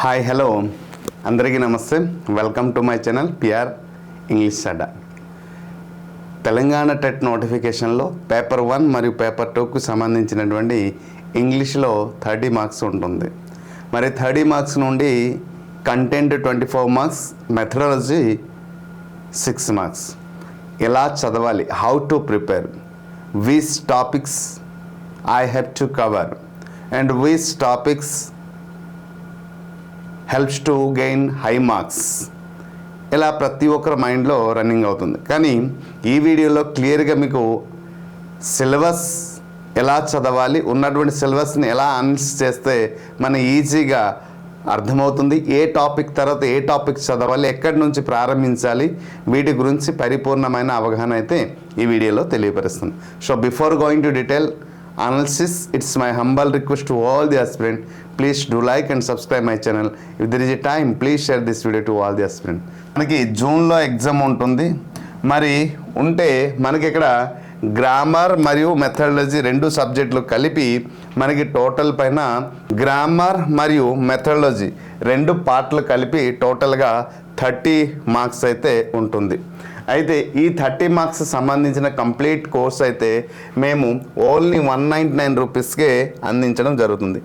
Hi hello అందరికీ నమస్తే. Welcome to my channel PR English Adda. Telangana TET నోటిఫికేషన్లో paper 1 మరియు పేపర్ 2కు సంబంధించినటువంటి ఇంగ్లీష్లో 30 మార్క్స్ ఉంటుంది. మరి 30 మార్క్స్ నుండి కంటెంట్ 24 మార్క్స్, మెథడాలజీ 6 మార్క్స్. ఎలా చదవాలి, how to prepare, which topics I have to cover and which topics helps to gain high marks, ఇలా ప్రతి ఒక్కరి మైండ్లో రన్నింగ్ అవుతుంది. కానీ ఈ వీడియోలో క్లియర్గా మీకు సిలబస్ ఎలా చదవాలి, ఉన్నటువంటి సిలబస్ని ఎలా అనలైజ్ చేస్తే మన ఈజీగా అర్థమవుతుంది, ఏ టాపిక్ తర్వాత ఏ టాపిక్ చదవాలి, ఎక్కడి నుంచి ప్రారంభించాలి, వీటి గురించి పరిపూర్ణమైన అవగాహన అయితే ఈ వీడియోలో తెలియపరుస్తుంది. So before going to detail analysis, it's my humble request to all the aspirant, please do like and subscribe my channel. If there is a time, please share this video to all the aspirant. మనకి జూన్లో exam ఉంటుంది. మరి ఉంటే మనకి ఇక్కడ grammar మరియు methodology 2 సబ్జెక్టులు కలిపి మనకి టోటల్ పైన గ్రామర్ మరియు మెథడాలజీ 2 పార్ట్లు కలిపి టోటల్గా 30 మార్క్స్ అయితే ఉంటుంది. అయితే ఈ 30 మార్క్స్ సంబంధించిన కంప్లీట్ కోర్స్ అయితే మేము ఓన్లీ 199 రూపీస్కే అందించడం జరుగుతుంది.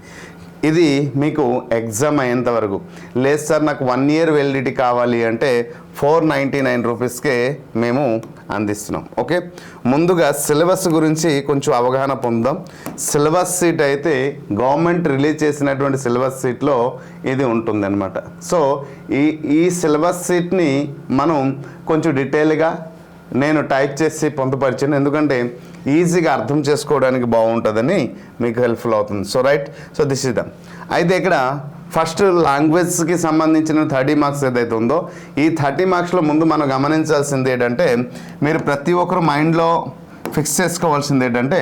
ఇది మీకు ఎగ్జామ్ అయ్యేంత వరకు. లేదు సార్ నాకు 1 ఇయర్ వ్యాలిడిటీ కావాలి అంటే 499 రూపీస్కే మేము అందిస్తున్నాం. ఓకే, ముందుగా సిలబస్ గురించి కొంచెం అవగాహన పొందాం. సిలబస్ సీట్ అయితే గవర్నమెంట్ రిలీజ్ చేసినటువంటి సిలబస్ సీట్లో ఇది ఉంటుందన్నమాట. సో ఈ సిలబస్ సీట్ని మనం కొంచెం డీటెయిల్గా నేను టైప్ చేసి పొందుపరిచాను, ఎందుకంటే ఈజీగా అర్థం చేసుకోవడానికి బాగుంటుందని మీకు హెల్ప్ఫుల్ అవుతుంది. So right, so this is them. అయితే ఇక్కడ ఫస్ట్ లాంగ్వేజ్కి సంబంధించిన 30 మార్క్స్ ఏదైతే ఉందో ఈ 30 మార్క్స్లో ముందు మనం గమనించాల్సింది ఏంటంటే, మీరు ప్రతి ఒక్కరు మైండ్లో ఫిక్స్ చేసుకోవాల్సింది ఏంటంటే,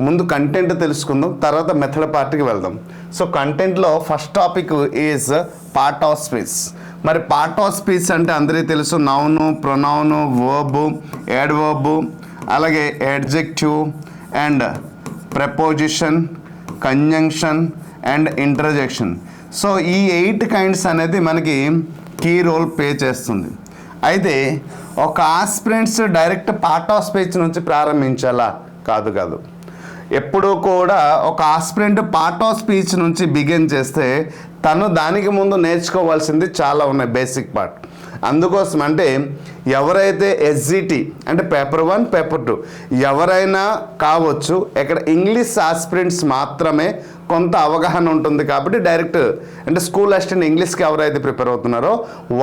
ముందు కంటెంట్ తెలుసుకుందాం, తర్వాత మెథడ్ పార్ట్కి వెళ్దాం. సో కంటెంట్లో first topic is part of speech. మరి పార్ట్ ఆఫ్ స్పీచ్ అంటే అందరికీ తెలుసు, నౌను, ప్రొనౌను, వర్బు, యాడ్వర్బు, అలాగే adjective and preposition, conjunction and interjection. So ఈ 8 కైండ్స్ అనేది మనకి కీ రోల్ ప్లే చేస్తుంది. అయితే ఒక aspirants direct part of speech నుంచి ప్రారంభించాలా? కాదు. ఎప్పుడూ కూడా ఒక ఆస్పిరెంట్ పార్ట్ ఆఫ్ స్పీచ్ నుంచి బిగిన్ చేస్తే తను దానికి ముందు నేర్చుకోవాల్సింది చాలా ఉన్నాయి, బేసిక్ పార్ట్. అందుకోసం అంటే ఎవరైతే ఎస్జిటి అంటే పేపర్ 1 పేపర్ 2 ఎవరైనా కావచ్చు, ఇక్కడ ఇంగ్లీష్ ఆస్పిరెంట్స్ మాత్రమే కొంత అవగాహన ఉంటుంది. కాబట్టి డైరెక్ట్ అంటే స్కూల్ అసిస్టెంట్ ఇంగ్లీష్కి ఎవరైతే ప్రిపేర్ అవుతున్నారో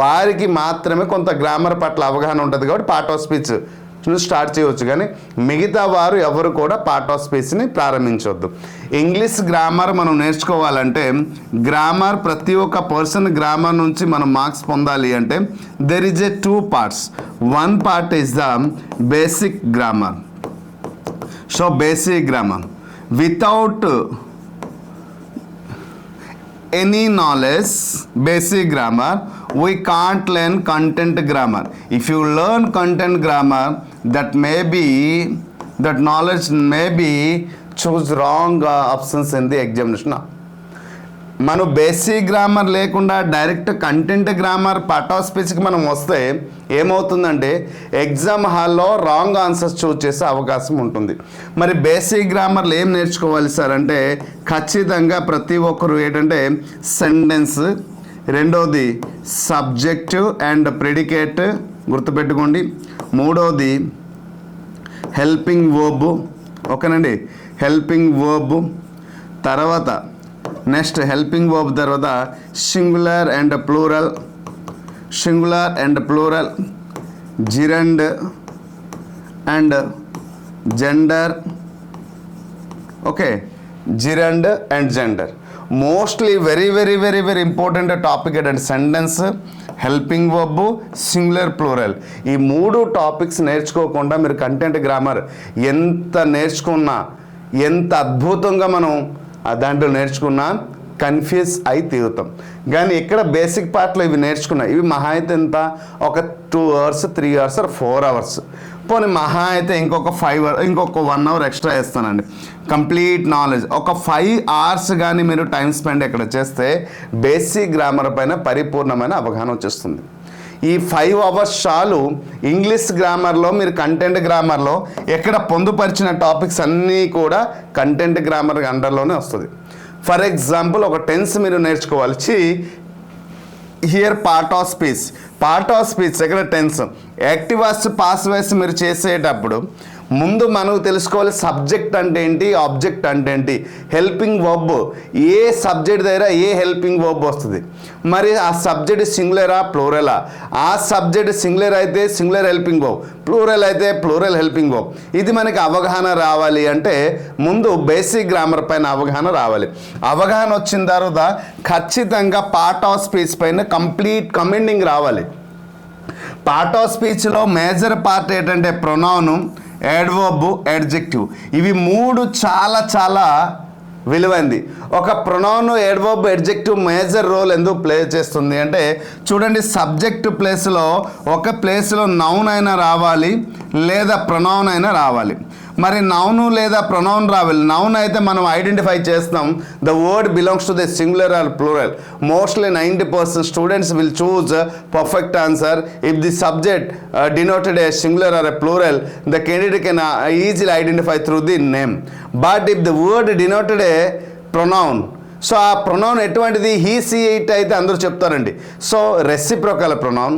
వారికి మాత్రమే కొంత గ్రామర్ పట్ల అవగాహన ఉంటుంది. కాబట్టి పార్ట్ ఆఫ్ స్పీచ్ స్టార్ట్ చేయవచ్చు, కానీ మిగతా వారు ఎవరు కూడా పార్ట్ ఆఫ్ స్పీచ్ని ప్రారంభించవద్దు. ఇంగ్లీష్ గ్రామర్ మనం నేర్చుకోవాలంటే గ్రామర్ ప్రతి ఒక్క పర్సన్ గ్రామర్ నుంచి మనం మార్క్స్ పొందాలి అంటే there is a 2 parts. 1 part is the basic grammar. So basic grammar without any knowledge basic grammar we can't learn content grammar. If you learn content grammar, that knowledge may be choose wrong options in the examination. మనం basic grammar లేకుండా direct content grammar part of స్పీచ్కి మనం వస్తే ఏమవుతుందంటే exam హాల్లో wrong answers చూస్ చేసే అవకాశం ఉంటుంది. మరి బేసిక్ గ్రామర్లో ఏం నేర్చుకోవాలి సార్ అంటే ఖచ్చితంగా ప్రతి ఒక్కరు ఏంటంటే సెంటెన్స్, రెండోది సబ్జెక్టు అండ్ ప్రెడికేట్ గుర్తుపెట్టుకోండి, మూడోది హెల్పింగ్ వర్బ్. ఓకేనండి, హెల్పింగ్ వర్బ్ తర్వాత నెక్స్ట్ హెల్పింగ్ వర్బ్ తర్వాత singular and plural, gerund and gender. Okay, gerund and gender mostly very very very very important topic ఏంటంటే sentence, helping verb, singular, plural. ఈ 3 topics నేర్చుకోకుండా మీరు content grammar ఎంత నేర్చుకున్నా, ఎంత అద్భుతంగా మనం దాంట్లో నేర్చుకున్నా కన్ఫ్యూజ్ అయి తీరుతాం. కానీ ఇక్కడ బేసిక్ పార్ట్లో ఇవి నేర్చుకున్నా, ఇవి మహా అయితే ఎంత ఒక 2 hours 3 hours 4 hours పోనీ మహా అయితే ఇంకొక 1 అవర్ ఎక్స్ట్రా వేస్తానండి. కంప్లీట్ నాలెడ్జ్ ఒక 5 hours కానీ మీరు టైం స్పెండ్ ఇక్కడ చేస్తే బేసిక్ గ్రామర్ పైన పరిపూర్ణమైన అవగాహన వచ్చేస్తుంది. ఈ 5 hours చాలు ఇంగ్లీష్ గ్రామర్లో మీరు కంటెంట్ గ్రామర్లో ఎక్కడ పొందుపరిచిన టాపిక్స్ అన్నీ కూడా కంటెంట్ గ్రామర్ అండర్లోనే వస్తుంది. ఫర్ ఎగ్జాంపుల్ ఒక టెన్స్ మీరు నేర్చుకోవాలి. హియర్ పార్ట్ ఆఫ్ స్పీచ్ ఎక్కడ tense active voice pass voice మీరు చేసేటప్పుడు ముందు మనకు తెలుసుకోవాలి సబ్జెక్ట్ అంటే ఏంటి, ఆబ్జెక్ట్ అంటే ఏంటి, హెల్పింగ్ వర్బ్ ఏ సబ్జెక్ట్ దగ్గర ఏ హెల్పింగ్ వర్బ్ వస్తుంది, మరి ఆ సబ్జెక్ట్ సింగులరా ప్లూరలా, ఆ సబ్జెక్ట్ సింగులర్ అయితే సింగులర్ హెల్పింగ్ వర్బ్, ప్లూరల్ అయితే ప్లూరల్ హెల్పింగ్ వర్బ్. ఇది మనకి అవగాహన రావాలి అంటే ముందు బేసిక్ గ్రామర్ పైన అవగాహన రావాలి. అవగాహన వచ్చిన తర్వాత ఖచ్చితంగా పార్ట్ ఆఫ్ స్పీచ్ పైన కంప్లీట్ కమెండింగ్ రావాలి. పార్ట్ ఆఫ్ స్పీచ్లో మేజర్ పార్ట్ ఏంటంటే ప్రొనౌను, యాడ్వర్బ్, యాడ్జెక్టివ్. ఇవి 3 చాలా విలువైంది. ఒక pronoun, adverb, adjective major role ఎందుకు ప్లే చేస్తుంది అంటే చూడండి, సబ్జెక్ట్ ప్లేస్లో ఒక ప్లేస్లో నౌన్ అయినా రావాలి లేదా ప్రొనౌన్ అయినా రావాలి. మరి నౌను లేదా ప్రొనౌన్ రావాలి. నౌన్ అయితే మనం ఐడెంటిఫై చేస్తాం the word belongs to the singular or plural. Mostly 90% students will choose perfect answer if the subject denoted a singular or a plural, the candidate can easily identify through the name. But if the word denoted a pronoun, so ఆ pronoun ఎటువంటిది, he she it అయితే అందరూ చెప్తారండి. So reciprocal pronoun,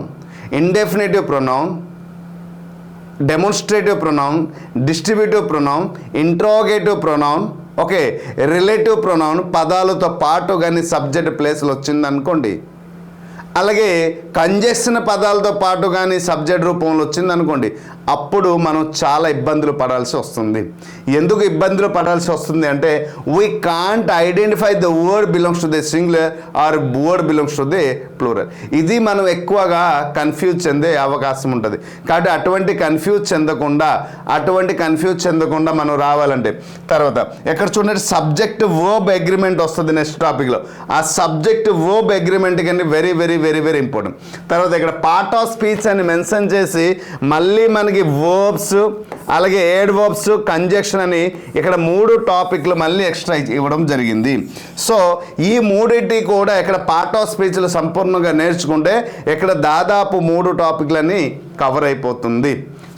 indefinitive pronoun, demonstrative pronoun, distributive pronoun, interrogative pronoun, okay, relative pronoun పదాలతో పాటు కానీ subject ప్లేస్లో వచ్చిందనుకోండి, అలాగే కంజెక్షన్ పదాలతో పాటు కానీ సబ్జెక్ట్ రూపంలో వచ్చిందనుకోండి, అప్పుడు మనం చాలా ఇబ్బందులు పడాల్సి వస్తుంది. ఎందుకు ఇబ్బందులు పడాల్సి వస్తుంది అంటే we can't identify the word belongs to the singular or word belongs to the plural. ఇది మనం ఎక్కువగా కన్ఫ్యూజ్ చెందే అవకాశం ఉంటుంది. కాబట్టి అటువంటి కన్ఫ్యూజ్ చెందకుండా మనం రావాలంటే తర్వాత ఎక్కడ చూడండి సబ్జెక్ట్ వర్బ్ అగ్రిమెంట్ వస్తుంది నెక్స్ట్ టాపిక్లో. ఆ సబ్జెక్ట్ వర్బ్ అగ్రిమెంట్ కానీ very very very very important. తర్వాత ఇక్కడ పార్ట్ ఆఫ్ స్పీచ్ అని మెన్షన్ చేసి మళ్ళీ మనకి వర్బ్స్ అలాగే యాడ్వర్బ్స్ కంజంక్షన్ అని ఇక్కడ 3 టాపిక్లు మళ్ళీ ఎక్స్ట్రా ఇవ్వడం జరిగింది. సో ఈ 3 కూడా ఇక్కడ పార్ట్ ఆఫ్ స్పీచ్లు సంపూర్ణంగా నేర్చుకుంటే ఇక్కడ దాదాపు 3 టాపిక్లని కవర్ అయిపోతుంది.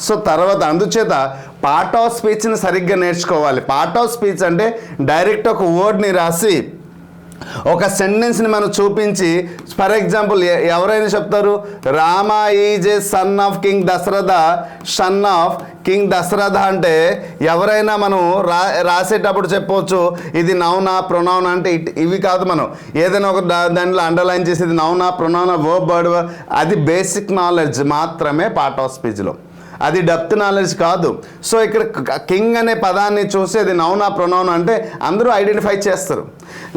సో తర్వాత అందుచేత పార్ట్ ఆఫ్ స్పీచ్ని సరిగ్గా నేర్చుకోవాలి. పార్ట్ ఆఫ్ స్పీచ్ అంటే డైరెక్ట్ ఒక వర్డ్ని రాసి ఒక సెంటెన్స్ని మనం చూపించి, ఫర్ ఎగ్జాంపుల్ ఎవరైనా చెప్తారు Rama is a son of king Dasharatha, son of king Dasharatha అంటే ఎవరైనా మనం రాసేటప్పుడు చెప్పవచ్చు ఇది నౌనా ప్రొనౌన్ అంటే ఇవి కాదు. మనం ఏదైనా ఒక దాంట్లో అండర్లైన్ చేసేది నౌనా ప్రొనౌనా వర్బ్ వర్డ్, అది బేసిక్ నాలెడ్జ్ మాత్రమే పార్ట్ ఆఫ్ స్పీచ్లో, అది డెప్త్ నాలెడ్జ్ కాదు. సో ఇక్కడ కింగ్ అనే పదాన్ని చూసి అది నౌనా ప్రొనౌన్ అంటే అందరూ ఐడెంటిఫై చేస్తారు.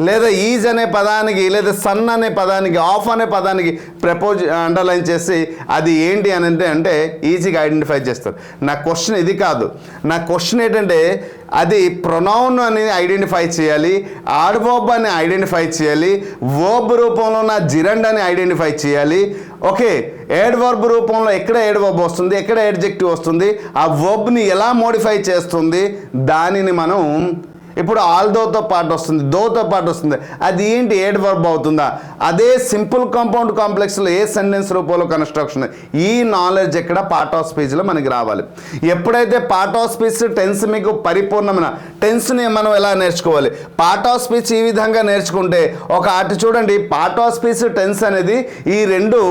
లేదా ఈజ్ అనే పదానికి లేదా సన్ అనే పదానికి ఆఫ్ అనే పదానికి అండర్లైన్ చేసి అది ఏంటి అని అంటే ఈజీగా ఐడెంటిఫై చేస్తారు. నా క్వశ్చన్ ఇది కాదు. నా క్వశ్చన్ ఏంటంటే అది ప్రొనౌన్ అని ఐడెంటిఫై చేయాలి, ఆడ్వర్బ్ అని ఐడెంటిఫై చేయాలి, వర్బ్ రూపంలో ఉన్న జిరండ్ అని ఐడెంటిఫై చేయాలి. ఓకే, యాడ్వర్బ్ రూపంలో ఎక్కడ యాడ్వర్బ్ వస్తుంది, ఎక్కడ యాడ్జెక్టివ్ వస్తుంది, ఆ వర్బ్ని ఎలా మోడిఫై చేస్తుంది, దానిని మనం ఇప్పుడు ఆల్దోతో పాటు వస్తుంది, దోతో పాటు వస్తుంది, అది ఏంటి యాడ్వర్బ్ అవుతుందా, అదే సింపుల్ కాంపౌండ్ కాంప్లెక్స్లో ఏ సెంటెన్స్ రూపంలో కన్స్ట్రక్షన్, ఈ నాలెడ్జ్ ఎక్కడ పార్ట్ ఆఫ్ స్పీచ్లో మనకి రావాలి. ఎప్పుడైతే పార్ట్ ఆఫ్ స్పీచ్ టెన్స్ మీకు పరిపూర్ణమైన టెన్స్ని మనం ఎలా నేర్చుకోవాలి, పార్ట్ ఆఫ్ స్పీచ్ ఈ విధంగా నేర్చుకుంటే ఒక అటు చూడండి పార్ట్ ఆఫ్ స్పీచ్ టెన్స్ అనేది ఈ 2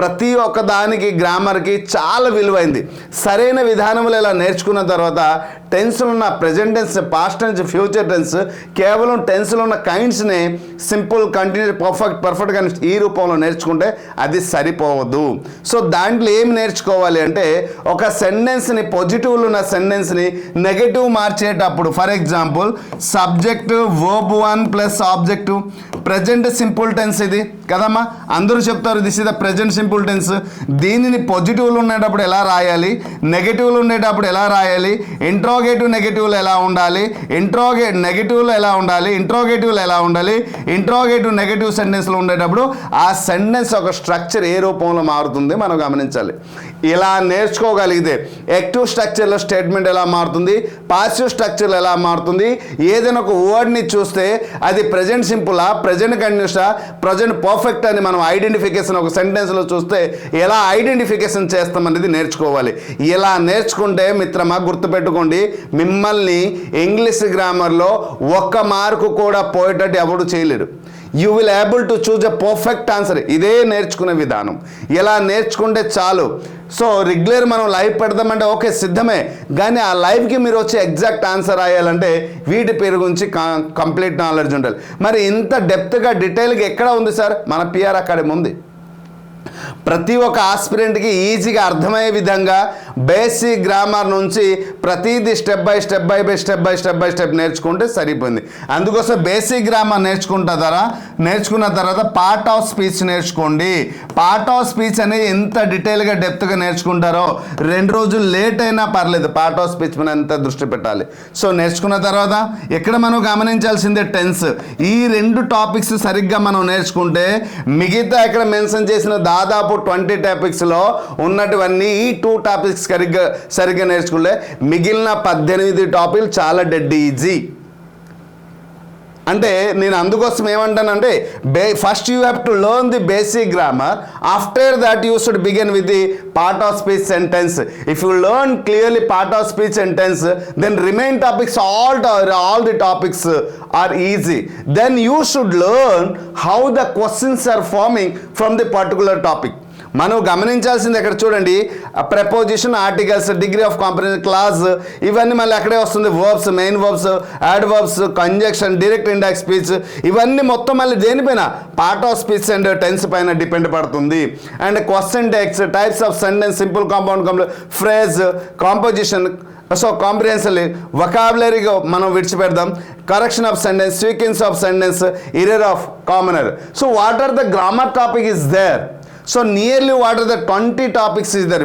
ప్రతి ఒక్క దానికి గ్రామర్కి చాలా విలువైంది. సరైన విధానంలో ఇలా నేర్చుకున్న తర్వాత టెన్స్లో ఉన్న present tense, past tense, future tense, కేవలం టెన్స్లో ఉన్న కైండ్స్ని సింపుల్, కంటిన్యూస్, పర్ఫెక్ట్ కానీ ఈ రూపంలో నేర్చుకుంటే అది సరిపోవద్దు. సో దాంట్లో ఏమి నేర్చుకోవాలి అంటే ఒక సెంటెన్స్ని పాజిటివ్లో ఉన్న సెంటెన్స్ని నెగటివ్ మార్చేటప్పుడు, for example subject verb 1 plus objective, present simple tense ఇది కదమ్మా, అందరూ చెప్తారు this is the present simple simple tense. దీనిని పాజిటివ్లు ఉండేటప్పుడు ఎలా రాయాలి, నెగటివ్లు ఉండేటప్పుడు ఎలా రాయాలి, ఇంట్రోగేటివ్ నెగటివ్లు ఎలా ఉండాలి, నెగటివ్లు ఎలా ఉండాలి, ఇంట్రోగేటివ్లు ఎలా ఉండాలి, ఇంట్రోగేటివ్ నెగటివ్ సెంటెన్స్లు ఉండేటప్పుడు ఆ సెంటెన్స్ ఒక స్ట్రక్చర్ ఏ రూపంలో మారుతుంది మనం గమనించాలి. ఇలా నేర్చుకోగలిగితే యాక్టివ్ స్ట్రక్చర్లో స్టేట్మెంట్ ఎలా మారుతుంది, పాసివ్ స్ట్రక్చర్లో ఎలా మారుతుంది, ఏదైనా ఒక వర్డ్ని చూస్తే అది ప్రజెంట్ సింపులా, ప్రజెంట్ కంటిన్యూసా, ప్రజెంట్ పర్ఫెక్ట్ అని మనం ఐడెంటిఫికేషన్ ఒక సెంటెన్స్లో చూస్తే ఎలా ఐడెంటిఫికేషన్ చేస్తామనేది నేర్చుకోవాలి. ఇలా నేర్చుకుంటే మిత్రమా గుర్తుపెట్టుకోండి, మిమ్మల్ని ఇంగ్లీష్ గ్రామర్లో ఒక్క మార్కు కూడా పోయేటట్టు ఎవడు చేయలేడు. You will able to choose a perfect answer. ఇదే నేర్చుకునే విధానం. ఇలా నేర్చుకుంటే చాలు. సో రెగ్యులర్ మనం లైవ్ పెడదామంటే ఓకే సిద్ధమే, కానీ ఆ లైవ్కి మీరు వచ్చి ఎగ్జాక్ట్ ఆన్సర్ రాయాలంటే వీటి పేరు గురించి కంప్లీట్ నాలెడ్జ్ ఉండాలి. మరి ఇంత డెప్త్గా డీటెయిల్గా ఎక్కడ ఉంది సార్? మన పిఆర్ అకాడమీ ఉంది. ప్రతి ఒక్క ఆస్పిరెంట్కి ఈజీగా అర్థమయ్యే విధంగా బేసిక్ గ్రామర్ నుంచి ప్రతిదీ స్టెప్ బై స్టెప్ నేర్చుకుంటే సరిపోయింది. అందుకోసం బేసిక్ గ్రామర్ నేర్చుకున్న తర్వాత పార్ట్ ఆఫ్ స్పీచ్ నేర్చుకోండి. పార్ట్ ఆఫ్ స్పీచ్ అనేది ఎంత డీటెయిల్గా డెప్త్గా నేర్చుకుంటారో 2 రోజులు లేట్ అయినా పర్లేదు, పార్ట్ ఆఫ్ స్పీచ్ మీద ఎంత దృష్టి పెట్టాలి. సో నేర్చుకున్న తర్వాత ఇక్కడ మనం గమనించాల్సిందే టెన్స్. ఈ 2 టాపిక్స్ సరిగ్గా మనం నేర్చుకుంటే మిగతా ఇక్కడ మెన్షన్ చేసిన దాదాపు 20 టాపిక్స్లో ఉన్నటువన్నీ ఈ 2 టాపిక్స్ సరిగ్గా నేర్చుకుంటే మిగిలిన 18 టాపిక్లు చాలా డెడ్ ఈజీ. అంటే నేను అందుకోసం ఏమంటానంటే first you have to learn the basic grammar, after that you should begin with the part of speech sentence. If you learn clearly part of speech sentence, then remain topics all the topics are easy. Then you should learn how the questions are forming from the particular topic. మనం గమనించాల్సింది ఎక్కడ చూడండి, preposition, articles, degree of comprehension, clause, ఇవన్నీ మళ్ళీ అక్కడే వస్తుంది. Verbs, main verbs, adverbs, conjunction, direct indirect speech, ఇవన్నీ మొత్తం మళ్ళీ దేనిపైన? Part of speech and tense పైన డిపెండ్ పడుతుంది. And question text, types of sentence, simple, compound, phrase, composition, so comprehensively వొకాబులరీగా మనం విడిచిపెడదాం. Correction of sentence, sequence of sentence, error of common error. So what are the grammar topic is there? So nearly what are the 20 topics is there.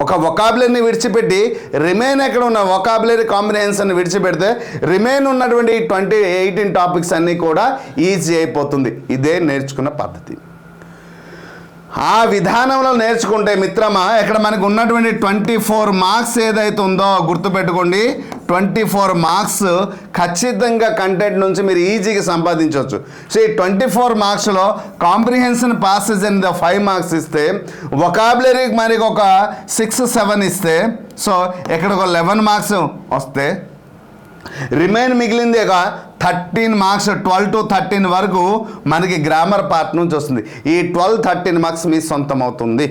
ఒక వొకాబులరీని విడిచిపెట్టి remain ఎక్కడ ఉన్న vocabulary comprehension విడిచిపెడితే remain ఉన్నటువంటి 18 టాపిక్స్ అన్నీ కూడా easy అయిపోతుంది. ఇదే నేర్చుకున్న పద్ధతి. ఆ విధానంలో నేర్చుకుంటే మిత్రమా ఇక్కడ మనకు ఉన్నటువంటి 24 మార్క్స్ ఏదైతే ఉందో గుర్తుపెట్టుకోండి. 24 మార్క్స్ ఖచ్చితంగా కంటెంట్ నుంచి మీరు ఈజీగా సంపాదించవచ్చు. సో ఈ 24 మార్క్స్లో కాంప్రిహెన్షన్ పాసెస్ అనేది 5 మార్క్స్ ఇస్తే, వొకాబులరీకి మరి ఒక 6-7 ఇస్తే, సో ఇక్కడ ఒక 11 మార్క్స్ వస్తే రిమైన్ మిగిలింది ఒక 13 మార్క్స్, 12 to 13 వరకు మనకి గ్రామర్ పార్ట్ నుంచి వస్తుంది. ఈ 12-13 మార్క్స్ మీ సొంతం అవుతుంది.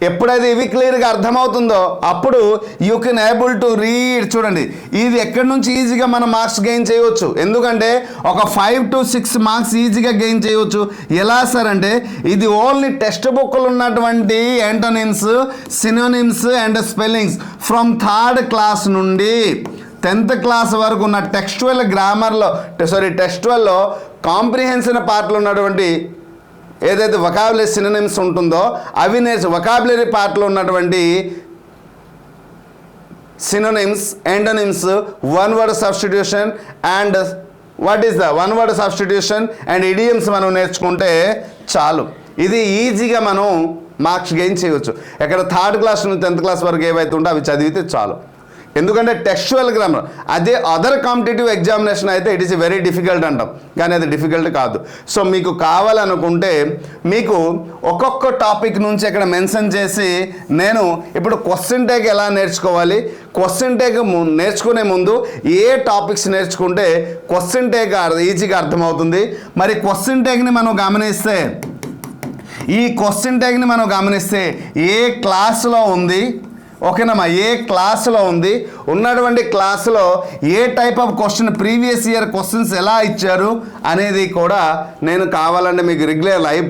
ఎప్పుడైతే ఇవి క్లియర్గా అర్థమవుతుందో అప్పుడు you can able to read. చూడండి, ఇది ఎక్కడి నుంచి ఈజీగా మనం మార్క్స్ గెయిన్ చేయవచ్చు. ఎందుకంటే ఒక 5 to 6 మార్క్స్ ఈజీగా గెయిన్ చేయవచ్చు. ఎలా సార్ అంటే ఇది ఓన్లీ టెక్స్ట్ బుక్లు ఉన్నటువంటి antonyms, synonyms and spellings from 3rd class నుండి 10th క్లాస్ వరకు ఉన్న టెక్స్టువల్లో కాంప్రిహెన్షన్ పార్ట్లో ఉన్నటువంటి ఏదైతే వొకాబులరీ సినోనిమ్స్ ఉంటుందో అవి వొకాబులరీ పార్ట్లో ఉన్నటువంటి synonyms, antonyms, one word substitution and what is the one word substitution and idioms మనం నేర్చుకుంటే చాలు. ఇది ఈజీగా మనం మార్క్స్ గెయిన్ చేయవచ్చు. ఇక్కడ 3rd క్లాస్ నుంచి 10th క్లాస్ వరకు ఏవైతే ఉంటే అవి చదివితే చాలు. ఎందుకంటే టెక్స్చువల్ గ్రామర్ అదే అదర్ కాంపిటేటివ్ ఎగ్జామినేషన్ అయితే ఇట్ ఈస్ వెరీ డిఫికల్ట్ అంటాం, కానీ అది డిఫికల్ట్ కాదు. సో మీకు కావాలనుకుంటే మీకు ఒక్కొక్క టాపిక్ నుంచి ఇక్కడ మెన్షన్ చేసి నేను ఇప్పుడు క్వశ్చన్ టేక్ ఎలా నేర్చుకోవాలి, క్వశ్చన్ టేక్ నేర్చుకునే ముందు ఏ టాపిక్స్ నేర్చుకుంటే క్వశ్చన్ టేక్ ఈజీగా అర్థమవుతుంది. మరి క్వశ్చన్ టేక్ని మనం గమనిస్తే ఈ క్వశ్చన్ టేక్ని మనం గమనిస్తే ఏ క్లాసులో ఉంది, ఓకేనమ్మా, ఏ క్లాసులో ఉంది, ఉన్నటువంటి క్లాసులో ఏ type of question previous year questions ఎలా ఇచ్చారు అనేది కూడా నేను కావాలంటే మీకు రెగ్యులర్ లైవ్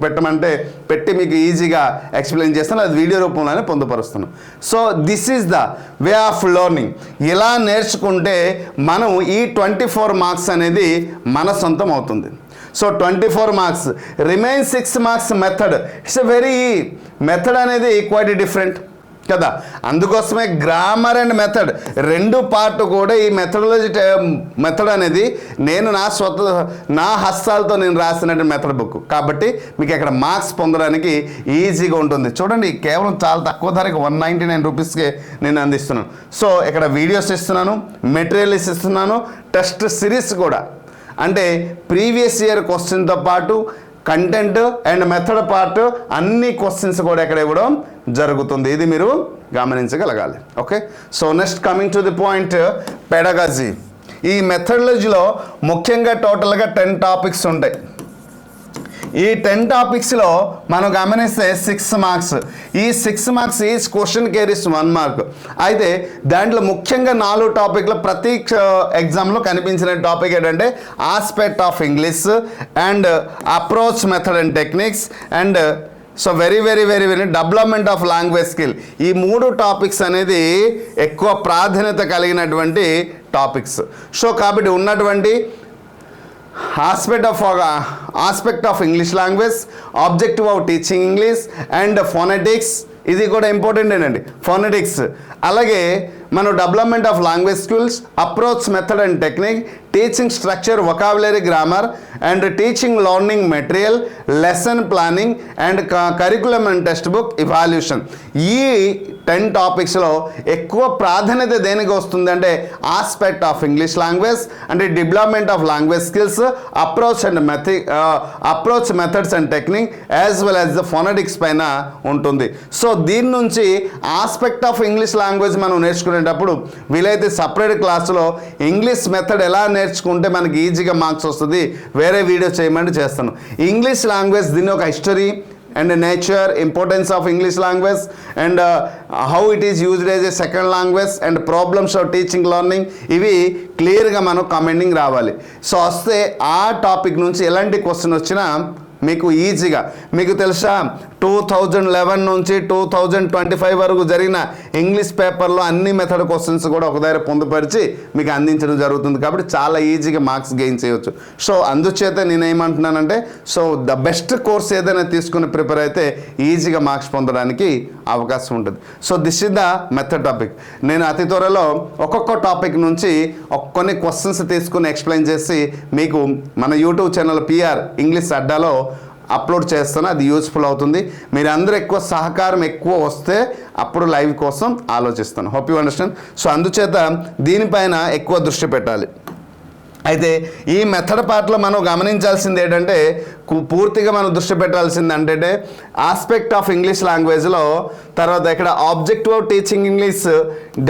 పెట్టమంటే పెట్టి మీకు ఈజీగా ఎక్స్ప్లెయిన్ చేస్తాను. అది వీడియో రూపంలోనే పొందుపరుస్తున్నాను. So this is the way of learning. ఇలా నేర్చుకుంటే మనం ఈ 24 మార్క్స్ అనేది మన సొంతం అవుతుంది. So 24 marks. Remain 6 marks method. It's a very method అనేది క్వైట్ డిఫరెంట్ కదా. అందుకోసమే గ్రామర్ అండ్ మెథడ్ రెండు పార్ట్ కూడా ఈ మెథడ్ అనేది నేను నా హస్తాలతో నేను రాసినటువంటి మెథడ్ బుక్ కాబట్టి మీకు ఇక్కడ మార్క్స్ పొందడానికి ఈజీగా ఉంటుంది. చూడండి, కేవలం చాలా తక్కువ ధరకి 199 రూపీస్కి నేను అందిస్తున్నాను. సో ఇక్కడ వీడియోస్ ఇస్తున్నాను, మెటీరియల్స్ ఇస్తున్నాను, టెస్ట్ సిరీస్ కూడా, అంటే ప్రీవియస్ ఇయర్ క్వశ్చన్తో పాటు కంటెంట్ అండ్ మెథడ్ పార్ట్ అన్ని క్వశ్చన్స్ కూడా ఇక్కడ ఇవ్వడం జరుగుతుంది. ఇది మీరు గమనించగలగాలి. Okay, so next coming to the point, pedagogy. ఈ మెథడాలజీలో ముఖ్యంగా టోటల్గా 10 టాపిక్స్ ఉంటాయి. ఈ 10 టాపిక్స్లో మనం గమనిస్తే 6 మార్క్స్. ఈ 6 marks each question caries 1 mark. అయితే దాంట్లో ముఖ్యంగా 4 టాపిక్లు ప్రతి ఎగ్జామ్లో కనిపించిన టాపిక్ ఏంటంటే aspect of English and approach method and techniques and so very development of language skill. ఈ 3 టాపిక్స్ అనేది ఎక్కువ ప్రాధాన్యత టాపిక్స్. సో కాబట్టి ఉన్నటువంటి aspect of English language, objective of teaching English and phonetics, ఇది కూడా ఇంపార్టెంట్ అండి, ఫోనెటిక్స్. అలాగే మనం development of language skills, approach method and technique, teaching structure, vocabulary, grammar and teaching learning material, lesson planning and curriculum and text book evaluation. ఈ 10 టాపిక్స్లో ఎక్కువ ప్రాధాన్యత దేనికి వస్తుందంటే ఆస్పెక్ట్ ఆఫ్ ఇంగ్లీష్ లాంగ్వేజ్ అంటే development of language skills, approach methods and technique as well as the phonetics పైన ఉంటుంది. So దీని నుంచి ఆస్పెక్ట్ ఆఫ్ ఇంగ్లీష్ లాంగ్వేజ్ మనం నేర్చుకునేటప్పుడు వీలైతే సపరేట్ క్లాసులో ఇంగ్లీష్ మెథడ్ ఎలా నేర్చుకుంటే మనకి ఈజీగా మార్క్స్ వస్తుంది వేరే వీడియో చేయమని చేస్తాను. ఇంగ్లీష్ లాంగ్వేజ్ దీని ఒక history and nature, importance of English language and how it is used as a second language and problems of teaching learning, ఇవి క్లియర్గా మనం కమెంటింగ్ రావాలి. సో వస్తే ఆ టాపిక్ నుంచి ఎలాంటి క్వశ్చన్ వచ్చినా మీకు ఈజీగా, మీకు తెలుసా 2011 నుంచి 2025 వరకు జరిగిన ఇంగ్లీష్ పేపర్లో అన్ని మెథడ్ క్వశ్చన్స్ కూడా ఒక దగ్గర పొందుపరిచి మీకు అందించడం జరుగుతుంది. కాబట్టి చాలా ఈజీగా మార్క్స్ గెయిన్ చేయవచ్చు. సో అందుచేత నేనేమంటున్నానంటే సో ద బెస్ట్ కోర్స్ ఏదైనా తీసుకుని ప్రిపేర్ అయితే ఈజీగా మార్క్స్ పొందడానికి అవకాశం ఉంటుంది. So this is the method topic. నేను అతి త్వరలో ఒక్కొక్క టాపిక్ నుంచి కొన్ని క్వశ్చన్స్ తీసుకుని ఎక్స్ప్లెయిన్ చేసి మీకు మన యూట్యూబ్ ఛానల్ పిఆర్ ఇంగ్లీష్ అడ్డాలో అప్లోడ్ చేస్తాను. అది యూస్ఫుల్ అవుతుంది. మీరు అందరూ సహకారం ఎక్కువ వస్తే అప్పుడు లైవ్ కోసం ఆలోచిస్తాను. Hope you understand. సో అందుచేత దీనిపైన ఎక్కువ దృష్టి పెట్టాలి. అయితే ఈ మెథడ్ పార్ట్లో మనం గమనించాల్సింది ఏంటంటే పూర్తిగా మనం దృష్టి పెట్టాల్సింది అంటే ఆస్పెక్ట్ ఆఫ్ ఇంగ్లీష్ లాంగ్వేజ్లో, తర్వాత ఇక్కడ objective of teaching English,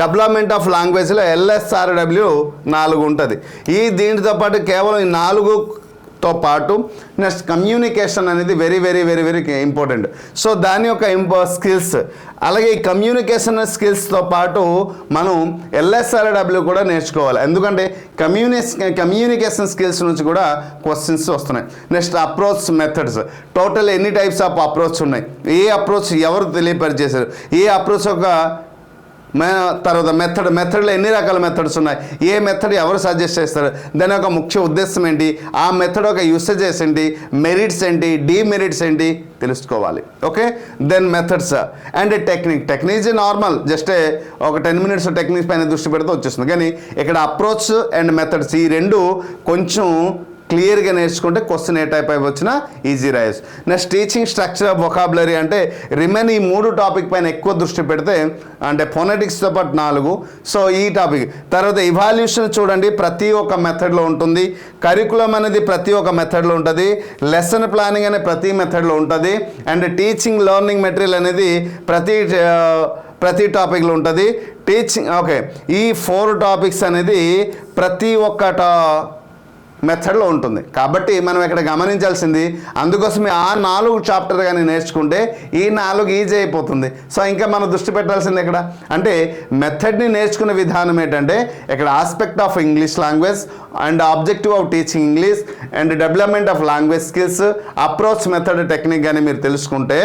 development of లాంగ్వేజ్లో LSRW 4 ఉంటుంది. దీనితో పాటు కేవలం ఈ 4తో పాటు నెక్స్ట్ కమ్యూనికేషన్ అనేది వెరీ ఇంపార్టెంట్. సో దాని యొక్క స్కిల్స్, అలాగే ఈ కమ్యూనికేషన్ స్కిల్స్తో పాటు మనం LSRW కూడా నేర్చుకోవాలి. ఎందుకంటే కమ్యూనికేషన్ స్కిల్స్ నుంచి కూడా క్వశ్చన్స్ వస్తున్నాయి. నెక్స్ట్ అప్రోచ్ మెథడ్స్, టోటల్ ఎన్ని టైప్స్ ఆఫ్ అప్రోచ్ ఉన్నాయి, ఏ అప్రోచ్ ఎవరు తెలియపరిచేశారు, ఏ అప్రోచ్ ఒక తర్వాత మెథడ్లో ఎన్ని రకాల మెథడ్స్ ఉన్నాయి, ఏ మెథడ్ ఎవరు సజెస్ట్ చేస్తారు, దాని యొక్క ముఖ్య ఉద్దేశం ఏంటి, ఆ మెథడ్ యొక్క యూసేజెస్ ఏంటి, మెరిట్స్ ఏంటి, డీమెరిట్స్ ఏంటి తెలుసుకోవాలి. Okay, then methods and technique normal just ఒక 10 minutes టెక్నిక్స్ పైన దృష్టి పెడితే వచ్చేస్తుంది. కానీ ఇక్కడ అప్రోచ్ అండ్ మెథడ్స్ ఈ 2 కొంచెం క్లియర్గా నేర్చుకుంటే క్వశ్చన్ ఏ టైప్ అయి వచ్చినా ఈజీ రాయొచ్చు. Next teaching structure of vocabulary అంటే ఈ 3 టాపిక్ పైన ఎక్కువ దృష్టి పెడితే అంటే ఫోనెటిక్స్తో పాటు 4. సో ఈ టాపిక్ తర్వాత ఇవాల్యూషన్ చూడండి ప్రతి ఒక్క మెథడ్లో ఉంటుంది, కరికులం అనేది ప్రతి ఒక్క మెథడ్లో ఉంటుంది, లెసన్ ప్లానింగ్ అనేది ప్రతి మెథడ్లో ఉంటుంది అండ్ టీచింగ్ లెర్నింగ్ మెటీరియల్ అనేది ప్రతి టాపిక్లో ఉంటుంది. ఓకే, ఈ 4 టాపిక్స్ అనేది ప్రతి ఒక్క మెథడ్లో ఉంటుంది. కాబట్టి మనం ఇక్కడ గమనించాల్సింది అందుకోసమే ఆ 4 చాప్టర్ కానీ నేర్చుకుంటే ఈ 4 ఈజీ అయిపోతుంది. సో ఇంకా మనం దృష్టి పెట్టాల్సింది ఇక్కడ అంటే మెథడ్ని నేర్చుకునే విధానం ఏంటంటే ఇక్కడ aspect of English language and objective of teaching English and development of language skills, approach method technique కానీ మీరు తెలుసుకుంటే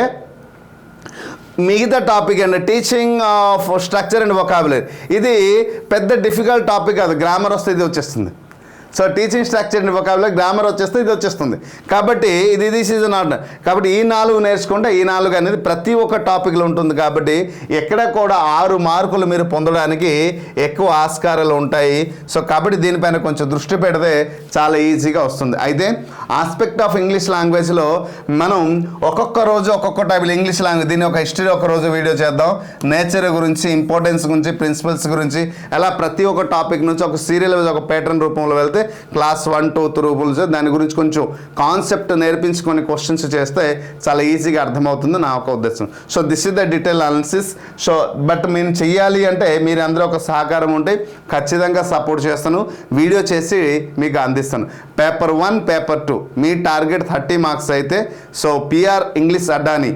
మిగతా topic and teaching of structure and vocabulary ఇది పెద్ద డిఫికల్ట్ టాపిక్ కాదు. గ్రామర్ వస్తే ఇది వచ్చేస్తుంది. So teaching structure and vocabulary grammar వచ్చేస్తే ఇది వచ్చేస్తుంది. కాబట్టి దిస్ ఈజ్ నాట్. కాబట్టి ఈ 4 నేర్చుకుంటే ఈ 4 అనేది ప్రతి ఒక్క టాపిక్లో ఉంటుంది. కాబట్టి ఎక్కడ కూడా 6 మార్కులు మీరు పొందడానికి ఎక్కువ ఆస్కారాలు ఉంటాయి. సో కాబట్టి దీనిపైన కొంచెం దృష్టి పెడితే చాలా ఈజీగా వస్తుంది. అయితే ఆస్పెక్ట్ ఆఫ్ ఇంగ్లీష్ లాంగ్వేజ్లో మనం ఒక్కొక్క రోజు ఒక్కొక్క టైప్ ఇంగ్లీష్ లాంగ్వేజ్, దీన్ని ఒక హిస్టరీ ఒక రోజు వీడియో చేద్దాం, నేచర్ గురించి, ఇంపార్టెన్స్ గురించి, ప్రిన్సిపల్స్ గురించి, అలా ప్రతి ఒక్క టాపిక్ నుంచి ఒక సీరియల్ ఒక ప్యాటర్న్ రూపంలో వెళ్తే క్లాస్ 1, 2, 3 రూపుల్స్ దాని గురించి కొంచెం కాన్సెప్ట్ నేర్పించుకొని క్వశ్చన్స్ చేస్తే చాలా ఈజీగా అర్థమవుతుంది నా ఒక ఉద్దేశం. So this is the detail analysis. So but మేము చెయ్యాలి అంటే మీరు అందరూ ఒక సహకారం ఉంటే ఖచ్చితంగా సపోర్ట్ చేస్తాను, వీడియో చేసి మీకు అందిస్తాను. పేపర్ 1, పేపర్ 2 మీ టార్గెట్ 30 మార్క్స్ అయితే సో పిఆర్ ఇంగ్లీష్ అడ్డాని,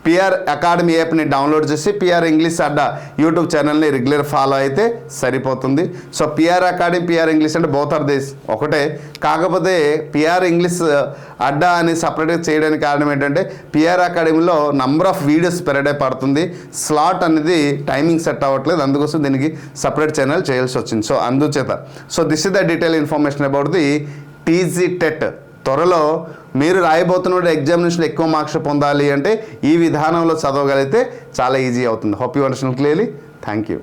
పిఆర్ అకాడమీ యాప్ని డౌన్లోడ్ చేసి పిఆర్ ఇంగ్లీష్ అడ్డా యూట్యూబ్ ఛానల్ని రెగ్యులర్ ఫాలో అయితే సరిపోతుంది. So PR academy, PR English అంటే బోత్ ఆర్ దిస్ ఒకటే. కాకపోతే పిఆర్ ఇంగ్లీష్ అడ్డా అని సపరేట్గా చేయడానికి కారణం ఏంటంటే పిఆర్ అకాడమీలో number of videos per day పడుతుంది, స్లాట్ అనేది టైమింగ్ సెట్ అవ్వట్లేదు, అందుకోసం దీనికి సపరేట్ ఛానల్ చేయాల్సి వచ్చింది. సో అందుచేత so this is the detail information about the TG TET. త్వరలో మీరు రాయబోతున్న ఎగ్జామినేషన్ ఎక్కువ మార్క్స్ పొందాలి అంటే ఈ విధానంలో చదవగలిగితే చాలా ఈజీ అవుతుంది. Hope you understand clearly. Thank you.